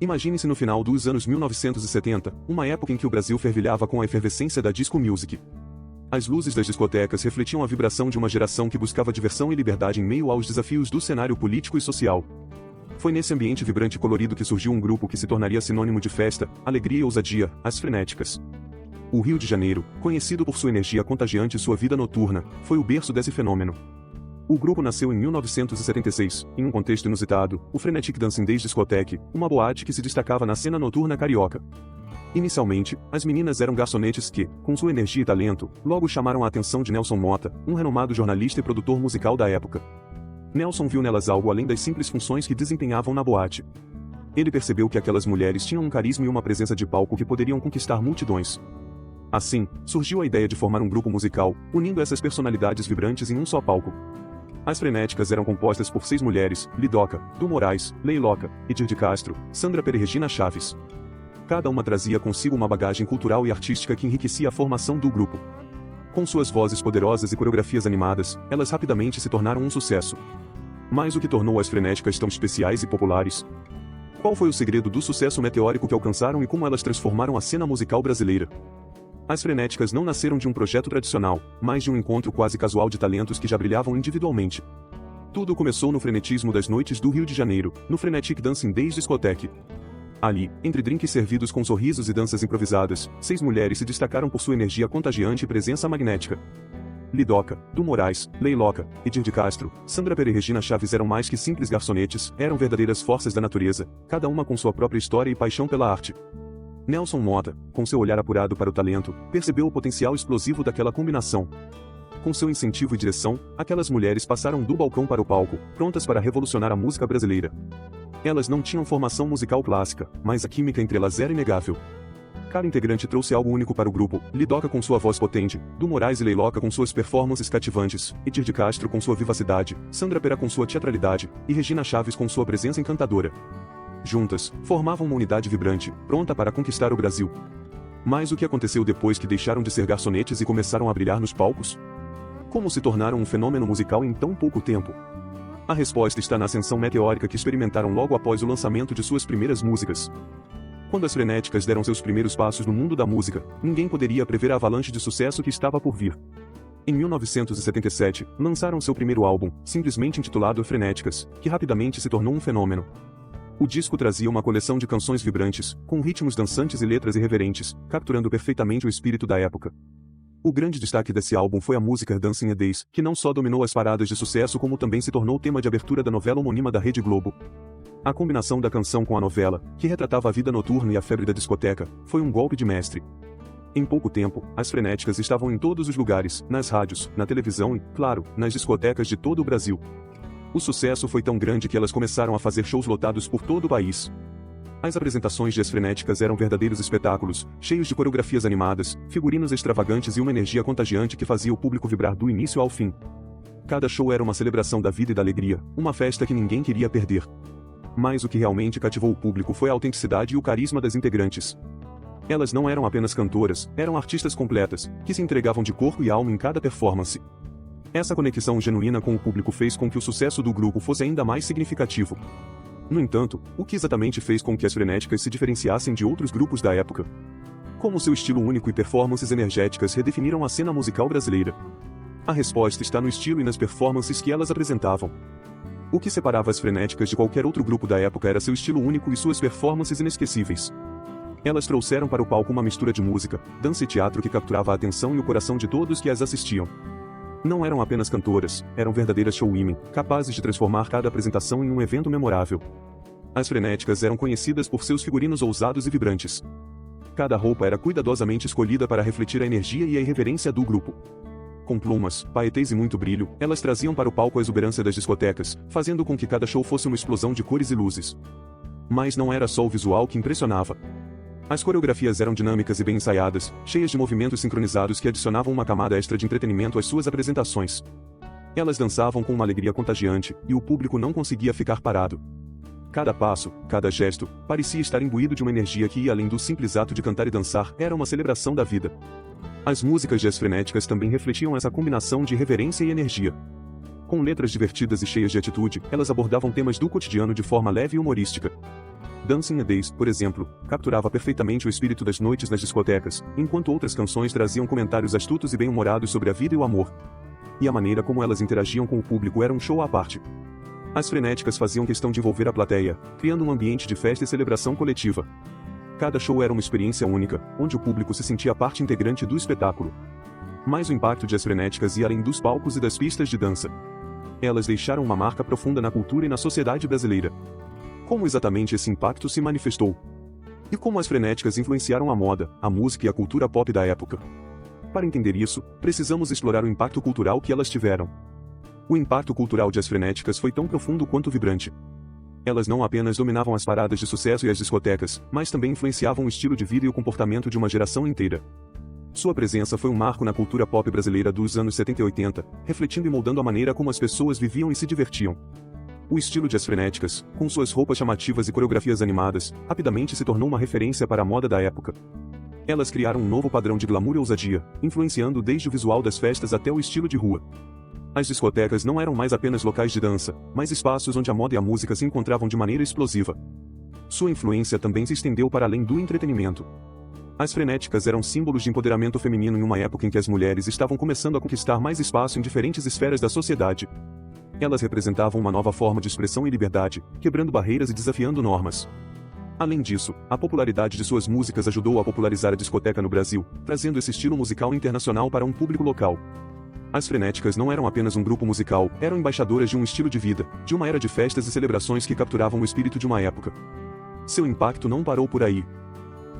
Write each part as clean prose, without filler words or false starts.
Imagine-se no final dos anos 1970, uma época em que o Brasil fervilhava com a efervescência da disco music. As luzes das discotecas refletiam a vibração de uma geração que buscava diversão e liberdade em meio aos desafios do cenário político e social. Foi nesse ambiente vibrante e colorido que surgiu um grupo que se tornaria sinônimo de festa, alegria e ousadia, as Frenéticas. O Rio de Janeiro, conhecido por sua energia contagiante e sua vida noturna, foi o berço desse fenômeno. O grupo nasceu em 1976, em um contexto inusitado, o Frenetic Dancing Days Discotheque, uma boate que se destacava na cena noturna carioca. Inicialmente, as meninas eram garçonetes que, com sua energia e talento, logo chamaram a atenção de Nelson Motta, um renomado jornalista e produtor musical da época. Nelson viu nelas algo além das simples funções que desempenhavam na boate. Ele percebeu que aquelas mulheres tinham um carisma e uma presença de palco que poderiam conquistar multidões. Assim, surgiu a ideia de formar um grupo musical, unindo essas personalidades vibrantes em um só palco. As Frenéticas eram compostas por 6 mulheres: Lidoca, Du Moraes, Leiloca, Edir de Castro, Sandra Pere Regina Chaves. Cada uma trazia consigo uma bagagem cultural e artística que enriquecia a formação do grupo. Com suas vozes poderosas e coreografias animadas, elas rapidamente se tornaram um sucesso. Mas o que tornou as Frenéticas tão especiais e populares? Qual foi o segredo do sucesso meteórico que alcançaram e como elas transformaram a cena musical brasileira? As Frenéticas não nasceram de um projeto tradicional, mas de um encontro quase casual de talentos que já brilhavam individualmente. Tudo começou no frenetismo das noites do Rio de Janeiro, no Frenetic Dancing Days Discotheque. Ali, entre drinks servidos com sorrisos e danças improvisadas, 6 mulheres se destacaram por sua energia contagiante e presença magnética. Lidoca, Du Moraes, Leiloca, Edir de Castro, Sandra Pere Regina Chaves eram mais que simples garçonetes, eram verdadeiras forças da natureza, cada uma com sua própria história e paixão pela arte. Nelson Motta, com seu olhar apurado para o talento, percebeu o potencial explosivo daquela combinação. Com seu incentivo e direção, aquelas mulheres passaram do balcão para o palco, prontas para revolucionar a música brasileira. Elas não tinham formação musical clássica, mas a química entre elas era inegável. Cada integrante trouxe algo único para o grupo: Lidoca com sua voz potente, Du Moraes e Leiloca com suas performances cativantes, Edir de Castro com sua vivacidade, Sandra Pera com sua teatralidade, e Regina Chaves com sua presença encantadora. Juntas, formavam uma unidade vibrante, pronta para conquistar o Brasil. Mas o que aconteceu depois que deixaram de ser garçonetes e começaram a brilhar nos palcos? Como se tornaram um fenômeno musical em tão pouco tempo? A resposta está na ascensão meteórica que experimentaram logo após o lançamento de suas primeiras músicas. Quando as Frenéticas deram seus primeiros passos no mundo da música, ninguém poderia prever a avalanche de sucesso que estava por vir. Em 1977, lançaram seu primeiro álbum, simplesmente intitulado Frenéticas, que rapidamente se tornou um fenômeno. O disco trazia uma coleção de canções vibrantes, com ritmos dançantes e letras irreverentes, capturando perfeitamente o espírito da época. O grande destaque desse álbum foi a música Dancing Days, que não só dominou as paradas de sucesso como também se tornou o tema de abertura da novela homônima da Rede Globo. A combinação da canção com a novela, que retratava a vida noturna e a febre da discoteca, foi um golpe de mestre. Em pouco tempo, as Frenéticas estavam em todos os lugares, nas rádios, na televisão e, claro, nas discotecas de todo o Brasil. O sucesso foi tão grande que elas começaram a fazer shows lotados por todo o país. As apresentações de As Frenéticas eram verdadeiros espetáculos, cheios de coreografias animadas, figurinos extravagantes e uma energia contagiante que fazia o público vibrar do início ao fim. Cada show era uma celebração da vida e da alegria, uma festa que ninguém queria perder. Mas o que realmente cativou o público foi a autenticidade e o carisma das integrantes. Elas não eram apenas cantoras, eram artistas completas, que se entregavam de corpo e alma em cada performance. Essa conexão genuína com o público fez com que o sucesso do grupo fosse ainda mais significativo. No entanto, o que exatamente fez com que as Frenéticas se diferenciassem de outros grupos da época? Como seu estilo único e performances energéticas redefiniram a cena musical brasileira? A resposta está no estilo e nas performances que elas apresentavam. O que separava as Frenéticas de qualquer outro grupo da época era seu estilo único e suas performances inesquecíveis. Elas trouxeram para o palco uma mistura de música, dança e teatro que capturava a atenção e o coração de todos que as assistiam. Não eram apenas cantoras, eram verdadeiras showwomen, capazes de transformar cada apresentação em um evento memorável. As Frenéticas eram conhecidas por seus figurinos ousados e vibrantes. Cada roupa era cuidadosamente escolhida para refletir a energia e a irreverência do grupo. Com plumas, paetês e muito brilho, elas traziam para o palco a exuberância das discotecas, fazendo com que cada show fosse uma explosão de cores e luzes. Mas não era só o visual que impressionava. As coreografias eram dinâmicas e bem ensaiadas, cheias de movimentos sincronizados que adicionavam uma camada extra de entretenimento às suas apresentações. Elas dançavam com uma alegria contagiante, e o público não conseguia ficar parado. Cada passo, cada gesto, parecia estar imbuído de uma energia que ia além do simples ato de cantar e dançar, era uma celebração da vida. As músicas de As Frenéticas também refletiam essa combinação de reverência e energia. Com letras divertidas e cheias de atitude, elas abordavam temas do cotidiano de forma leve e humorística. Dancing a Days, por exemplo, capturava perfeitamente o espírito das noites nas discotecas, enquanto outras canções traziam comentários astutos e bem-humorados sobre a vida e o amor. E a maneira como elas interagiam com o público era um show à parte. As frenéticas faziam questão de envolver a plateia, criando um ambiente de festa e celebração coletiva. Cada show era uma experiência única, onde o público se sentia parte integrante do espetáculo. Mas o impacto de As Frenéticas ia além dos palcos e das pistas de dança. Elas deixaram uma marca profunda na cultura e na sociedade brasileira. Como exatamente esse impacto se manifestou? E como as frenéticas influenciaram a moda, a música e a cultura pop da época? Para entender isso, precisamos explorar o impacto cultural que elas tiveram. O impacto cultural de As Frenéticas foi tão profundo quanto vibrante. Elas não apenas dominavam as paradas de sucesso e as discotecas, mas também influenciavam o estilo de vida e o comportamento de uma geração inteira. Sua presença foi um marco na cultura pop brasileira dos anos 70 e 80, refletindo e moldando a maneira como as pessoas viviam e se divertiam. O estilo de As Frenéticas, com suas roupas chamativas e coreografias animadas, rapidamente se tornou uma referência para a moda da época. Elas criaram um novo padrão de glamour e ousadia, influenciando desde o visual das festas até o estilo de rua. As discotecas não eram mais apenas locais de dança, mas espaços onde a moda e a música se encontravam de maneira explosiva. Sua influência também se estendeu para além do entretenimento. As frenéticas eram símbolos de empoderamento feminino em uma época em que as mulheres estavam começando a conquistar mais espaço em diferentes esferas da sociedade. Elas representavam uma nova forma de expressão e liberdade, quebrando barreiras e desafiando normas. Além disso, a popularidade de suas músicas ajudou a popularizar a discoteca no Brasil, trazendo esse estilo musical internacional para um público local. As frenéticas não eram apenas um grupo musical, eram embaixadoras de um estilo de vida, de uma era de festas e celebrações que capturavam o espírito de uma época. Seu impacto não parou por aí.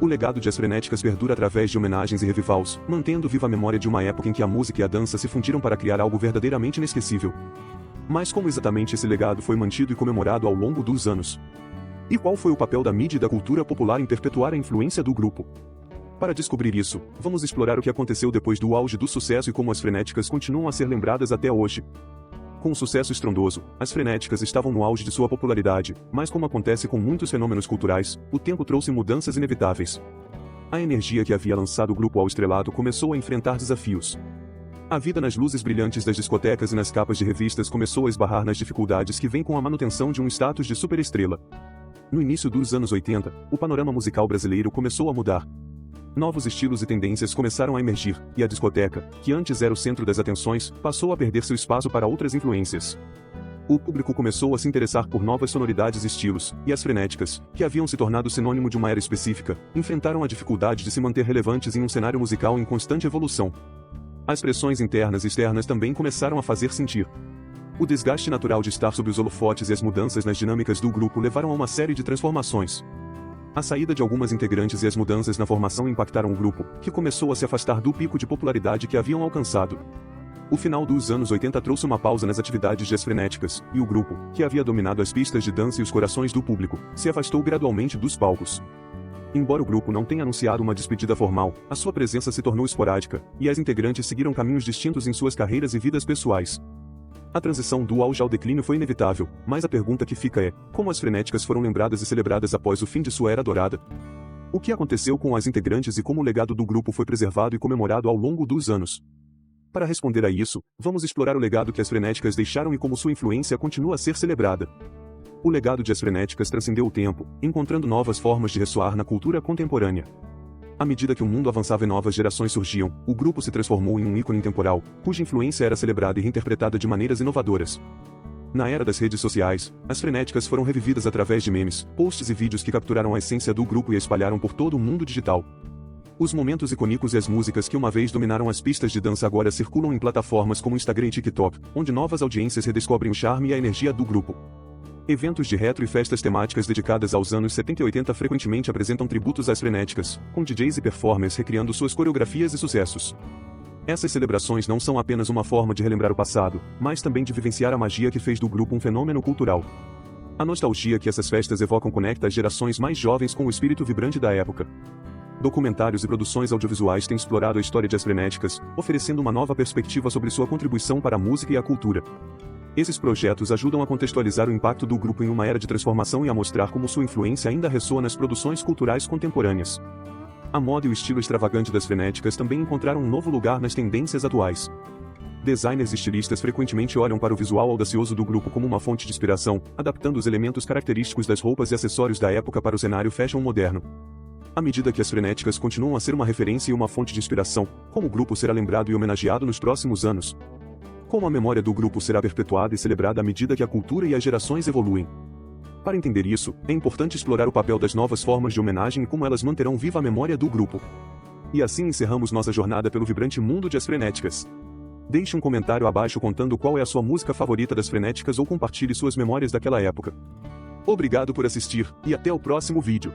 O legado de As Frenéticas perdura através de homenagens e revivals, mantendo viva a memória de uma época em que a música e a dança se fundiram para criar algo verdadeiramente inesquecível. Mas como exatamente esse legado foi mantido e comemorado ao longo dos anos? E qual foi o papel da mídia e da cultura popular em perpetuar a influência do grupo? Para descobrir isso, vamos explorar o que aconteceu depois do auge do sucesso e como as frenéticas continuam a ser lembradas até hoje. Com um sucesso estrondoso, as frenéticas estavam no auge de sua popularidade, mas como acontece com muitos fenômenos culturais, o tempo trouxe mudanças inevitáveis. A energia que havia lançado o grupo ao estrelato começou a enfrentar desafios. A vida nas luzes brilhantes das discotecas e nas capas de revistas começou a esbarrar nas dificuldades que vêm com a manutenção de um status de superestrela. No início dos anos 80, o panorama musical brasileiro começou a mudar. Novos estilos e tendências começaram a emergir, e a discoteca, que antes era o centro das atenções, passou a perder seu espaço para outras influências. O público começou a se interessar por novas sonoridades e estilos, e as frenéticas, que haviam se tornado sinônimo de uma era específica, enfrentaram a dificuldade de se manter relevantes em um cenário musical em constante evolução. As pressões internas e externas também começaram a fazer sentir. O desgaste natural de estar sob os holofotes e as mudanças nas dinâmicas do grupo levaram a uma série de transformações. A saída de algumas integrantes e as mudanças na formação impactaram o grupo, que começou a se afastar do pico de popularidade que haviam alcançado. O final dos anos 80 trouxe uma pausa nas atividades de As Frenéticas, e o grupo, que havia dominado as pistas de dança e os corações do público, se afastou gradualmente dos palcos. Embora o grupo não tenha anunciado uma despedida formal, a sua presença se tornou esporádica, e as integrantes seguiram caminhos distintos em suas carreiras e vidas pessoais. A transição do auge ao declínio foi inevitável, mas a pergunta que fica é, como as frenéticas foram lembradas e celebradas após o fim de sua era dourada? O que aconteceu com as integrantes e como o legado do grupo foi preservado e comemorado ao longo dos anos? Para responder a isso, vamos explorar o legado que as frenéticas deixaram e como sua influência continua a ser celebrada. O legado de As Frenéticas transcendeu o tempo, encontrando novas formas de ressoar na cultura contemporânea. À medida que o mundo avançava e novas gerações surgiam, o grupo se transformou em um ícone intemporal, cuja influência era celebrada e reinterpretada de maneiras inovadoras. Na era das redes sociais, as frenéticas foram revividas através de memes, posts e vídeos que capturaram a essência do grupo e a espalharam por todo o mundo digital. Os momentos icônicos e as músicas que uma vez dominaram as pistas de dança agora circulam em plataformas como Instagram e TikTok, onde novas audiências redescobrem o charme e a energia do grupo. Eventos de retro e festas temáticas dedicadas aos anos 70 e 80 frequentemente apresentam tributos às frenéticas, com DJs e performers recriando suas coreografias e sucessos. Essas celebrações não são apenas uma forma de relembrar o passado, mas também de vivenciar a magia que fez do grupo um fenômeno cultural. A nostalgia que essas festas evocam conecta as gerações mais jovens com o espírito vibrante da época. Documentários e produções audiovisuais têm explorado a história de As Frenéticas, oferecendo uma nova perspectiva sobre sua contribuição para a música e a cultura. Esses projetos ajudam a contextualizar o impacto do grupo em uma era de transformação e a mostrar como sua influência ainda ressoa nas produções culturais contemporâneas. A moda e o estilo extravagante das frenéticas também encontraram um novo lugar nas tendências atuais. Designers e estilistas frequentemente olham para o visual audacioso do grupo como uma fonte de inspiração, adaptando os elementos característicos das roupas e acessórios da época para o cenário fashion moderno. À medida que as Frenéticas continuam a ser uma referência e uma fonte de inspiração, como o grupo será lembrado e homenageado nos próximos anos? Como a memória do grupo será perpetuada e celebrada à medida que a cultura e as gerações evoluem? Para entender isso, é importante explorar o papel das novas formas de homenagem e como elas manterão viva a memória do grupo. E assim encerramos nossa jornada pelo vibrante mundo de As Frenéticas. Deixe um comentário abaixo contando qual é a sua música favorita das Frenéticas ou compartilhe suas memórias daquela época. Obrigado por assistir, e até o próximo vídeo.